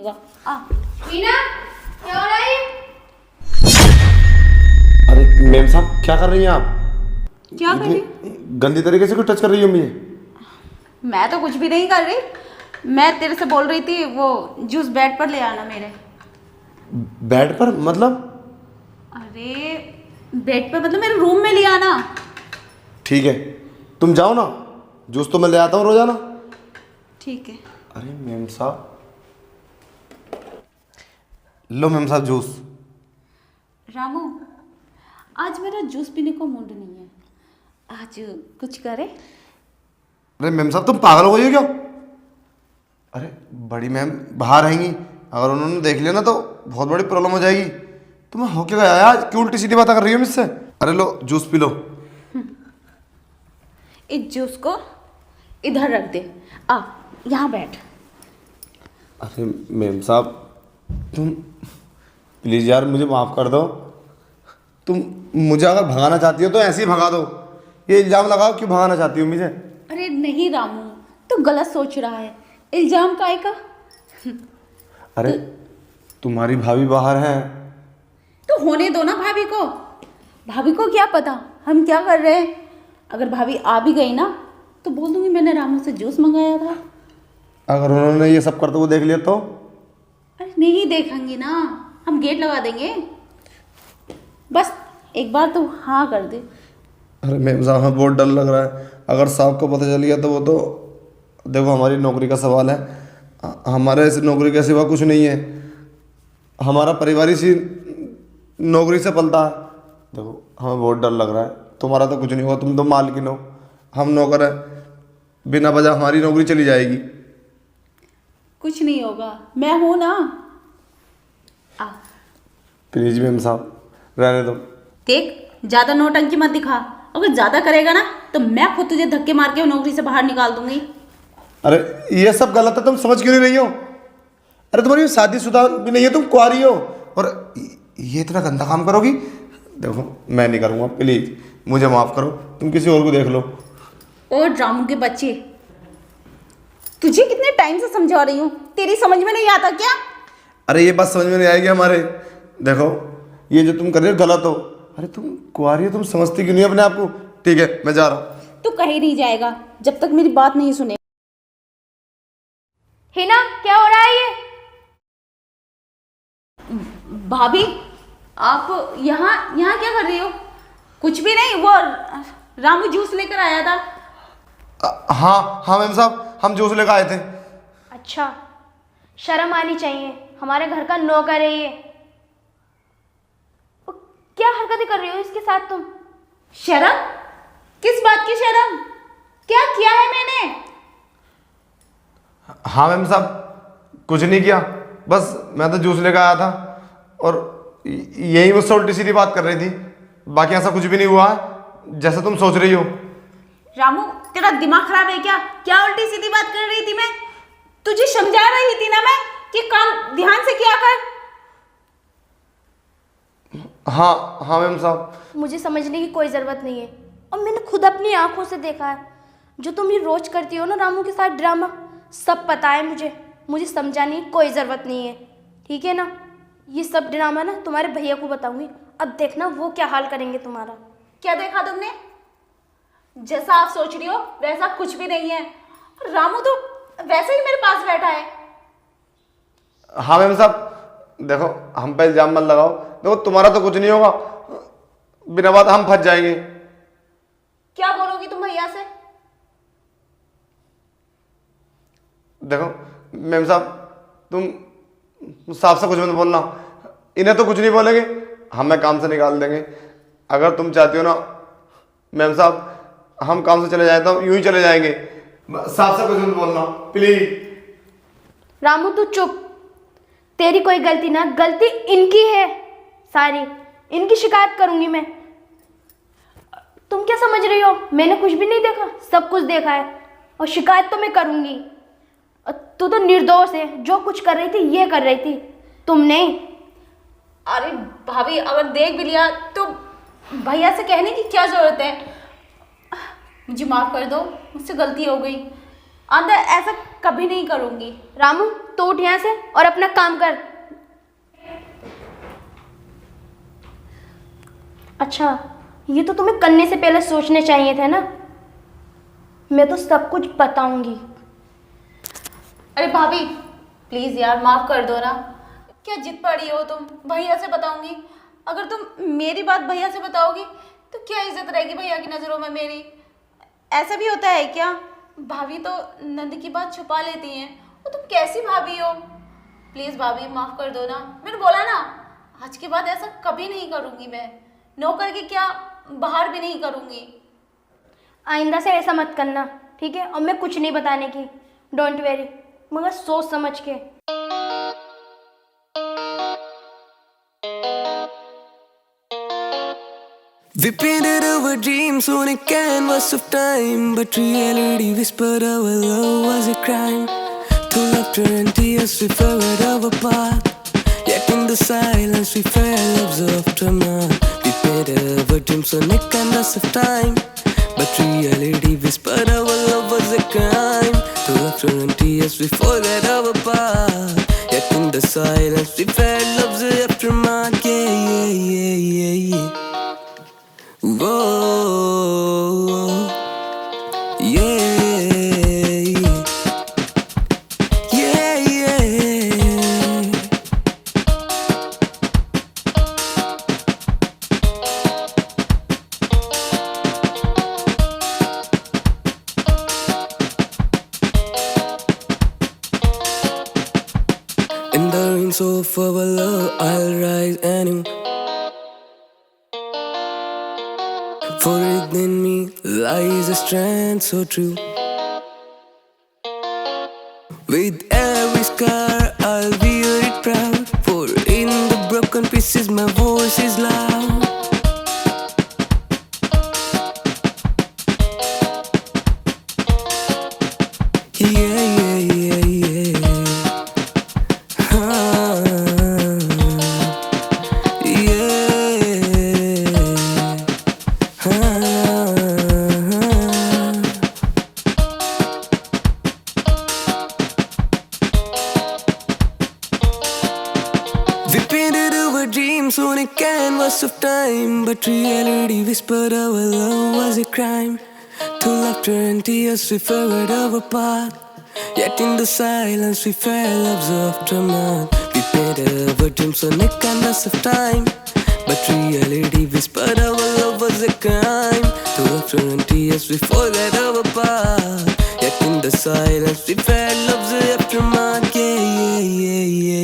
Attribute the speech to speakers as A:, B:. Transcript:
A: आ मीना, क्या हो रहा है?
B: अरे मैम साहब क्या कर रही हैं आप?
A: क्या कर रही?
B: गंदी तरीके से क्यों टच कर रही हो मुझे?
A: मैं तो कुछ भी नहीं कर रही। मैं तेरे से बोल रही थी वो जूस बेड पर ले आना मेरे।
B: बेड पर मतलब?
A: अरे बेड पर मतलब मेरे रूम में ले आना।
B: ठीक है तुम जाओ ना, जूस तो मैं ले आता हूँ रोजाना।
A: ठीक है।
B: अरे मैम साहब, लो मैम साहब जूस।
A: रामू, आज मेरा जूस पीने को मूड नहीं है। आज कुछ करे?
B: अरे मैम साहब तुम पागल हो गई हो क्या? अरे बड़ी मैम बाहर आएंगी, अगर उन्होंने देख लिया ना तो बहुत बड़ी प्रॉब्लम हो जाएगी। तुम्हें हो क्या गया आज, क्यों उल्टी सीधी बातें कर रही हो मुझसे? अरे लो जूस पी लो।
A: इस जूस को इधर रख दे। आ यहाँ बैठ।
B: अरे मैम साहब तुम प्लीज़ यार मुझे माफ़ कर दो। तुम मुझे अगर भगाना चाहती हो तो ऐसे ही भगा दो। ये इल्ज़ाम लगाओ क्यों भगाना चाहती हो मुझे?
A: अरे नहीं रामू, तू गलत सोच रहा है। इल्जाम काहे का?
B: अरे तुम्हारी भाभी बाहर हैं।
A: तो होने दो ना भाभी को। भाभी को क्या पता हम क्या कर रहे हैं। अगर भाभी आ भी गई ना तो बोल दूंगी मैंने रामू से जूस मंगाया था।
B: अगर उन्होंने ये सब करते हुए देख लिया तो?
A: अरे नहीं देखेंगे ना, हम गेट लगा देंगे। बस एक बार तो हाँ कर दे।
B: अरे मैम साहब हमें बहुत डर लग रहा है। अगर साहब को पता चल गया तो वो तो देखो हमारी नौकरी का सवाल है। हमारे इस नौकरी के सिवा कुछ नहीं है। हमारा परिवार इसी नौकरी से पलता है। देखो हमें बहुत डर लग रहा है। तुम्हारा तो कुछ नहीं होगा, तुम तो मालकिन हो, हम नौकर हैं। बिना वजह हमारी नौकरी चली जाएगी।
A: कुछ नहीं होगा, मैं हूं ना। आ
B: प्लीज मैम साहब रहने दो।
A: देख, ज्यादा नौटंकी मत दिखा। अगर ज्यादा करेगा ना तो मैं खुद तुझे धक्के मार के नौकरी से बाहर निकाल दूंगी।
B: अरे ये सब गलत है, तुम समझ क्यों नहीं रही हो? अरे तुम्हारी शादीशुदा भी नहीं है, तुम कुंवारी हो और ये इतना गंदा काम करोगी? देखो मैं नहीं करूँगा, प्लीज मुझे माफ़ करो, तुम किसी और को देख लो।
A: और ड्रामू के बच्चे, तुझे कितने टाइम से समझा रही हूँ, तेरी समझ में नहीं आता क्या?
B: अरे ये बात समझ में नहीं आएगी हमारे। देखो ये जो तुम कर रहे हो गलत हो। अरे तुम कुंवारी हो, तुम समझती क्यों नहीं अपने आप को? ठीक है मैं जा रहा हूँ।
A: तू कहीं नहीं जाएगा जब तक मेरी बात नहीं सुने।
C: हिना, क्या हो रहा है ये?
A: भाभी, आप यहाँ यहाँ क्या कर रही हो? कुछ भी नहीं, वो रामू जूस लेकर आया था।
B: हाँ हाँ मैम साहब, हम जूस लेकर आए थे।
C: अच्छा, शर्म आनी चाहिए, हमारे घर का नौकर है ये। क्या हरकतें कर रही हो इसके साथ तुम?
A: शर्म? किस बात की शर्म? क्या किया है मैंने?
B: हाँ मैम साहब कुछ नहीं किया, बस मैं तो जूस लेकर आया था और यही मुझसे उल्टी सीधी बात कर रही थी। बाकी ऐसा कुछ भी नहीं हुआ है जैसा तुम सोच रही हो।
A: रामू, तेरा दिमाग खराब है क्या? क्या उल्टी सीधी बात कर रही थी मैं? तुझे समझा रही थी ना मैं कि काम ध्यान से किया कर।
B: हाँ हाँ मैम साहब।
C: मुझे समझने की कोई ज़रूरत नहीं है, और मैंने खुद अपनी आंखों से देखा है जो तुम ये रोज करती हो ना रामू के साथ ड्रामा। सब पता है मुझे समझाने की कोई ज़रूरत नहीं है, ठीक है ना? ये सब ड्रामा ना तुम्हारे भैया को बताऊंगी, अब देखना वो क्या हाल करेंगे तुम्हारा।
A: क्या देखा तुमने? जैसा आप सोच रही हो वैसा कुछ भी नहीं है। रामू तो वैसे ही मेरे पास बैठा है।
B: हाँ मैम साहब देखो हम पे इल्जाम मत लगाओ। देखो तुम्हारा तो कुछ नहीं होगा, बिना बात हम फंस जाएंगे।
A: क्या बोलोगी तुम भैया से?
B: देखो मैम साहब तुम साफ से कुछ मत बोलना, इन्हें तो कुछ नहीं बोलेंगे, हमें काम से निकाल देंगे। अगर तुम चाहती हो ना मैम साहब हम काम से चले जाए तो यूं ही चले जाएंगे। साफ से कुछ मत बोलना प्लीज।
C: रामू तू चुप, तेरी कोई गलती ना, गलती इनकी है सारी, इनकी शिकायत करूंगी मैं। तुम क्या समझ रही हो मैंने कुछ भी नहीं देखा? सब कुछ देखा है, और शिकायत तो मैं करूंगी। और तू तो निर्दोष है, जो कुछ कर रही थी ये कर रही थी, तुम नहीं।
A: अरे भाभी, अगर देख भी लिया तो भैया से कहने की क्या जरूरत है? मुझे माफ कर दो, मुझसे गलती हो गई। अंदर ऐसा कभी नहीं करूँगी।
C: रामू तो उठ यहाँ से और अपना काम कर। अच्छा, ये तो तुम्हें करने से पहले सोचने चाहिए थे ना। मैं तो सब कुछ बताऊंगी।
A: अरे भाभी प्लीज़ यार माफ़ कर दो ना। क्या जिद पड़ी हो तुम? भैया से बताऊंगी। अगर तुम मेरी बात भैया से बताओगी तो क्या इज्जत रहेगी भैया की नज़रों में मेरी? ऐसा भी होता है क्या? भाभी तो नंद की बात छुपा लेती हैं। वो तुम कैसी भाभी हो? प्लीज़ भाभी माफ़ कर दो ना। मैंने बोला ना, आज के बाद ऐसा कभी नहीं करूँगी मैं। नौकर के क्या, बाहर भी नहीं करूँगी।
C: आइंदा से ऐसा मत करना, ठीक है? और मैं कुछ नहीं बताने की, डोंट वेरी, मगर सोच समझ के।
D: We painted our dreams on a canvas of time, but reality whispered our love was a crime. Through laughter and tears we fell our path, yet in the silence we felt love's aftermath. We painted our dreams on a canvas of time, but reality whispered our love was a crime. Through laughter and tears we forget our path, yet in the silence we felt love's aftermath. Yeah, yeah, yeah, yeah, yeah. Whoa, yeah, yeah, yeah. In the rains of our love, I'll rise anew. For within me lies a strength so true. With every scar I'll wear it proud, for in the broken pieces my voice is loud. Yeah, yeah, yeah, yeah. Ah, yeah. We painted our dreams on a canvas of time, but reality whispered our love was a crime. Through laughter and tears we forgot our path, yet in the silence we felt love's aftermath. We painted our dreams on a canvas of time, but reality whispered our love was a crime. Through laughter and tears we forgot our path, yet in the silence we felt love's aftermath. Yeah, yeah, yeah, yeah.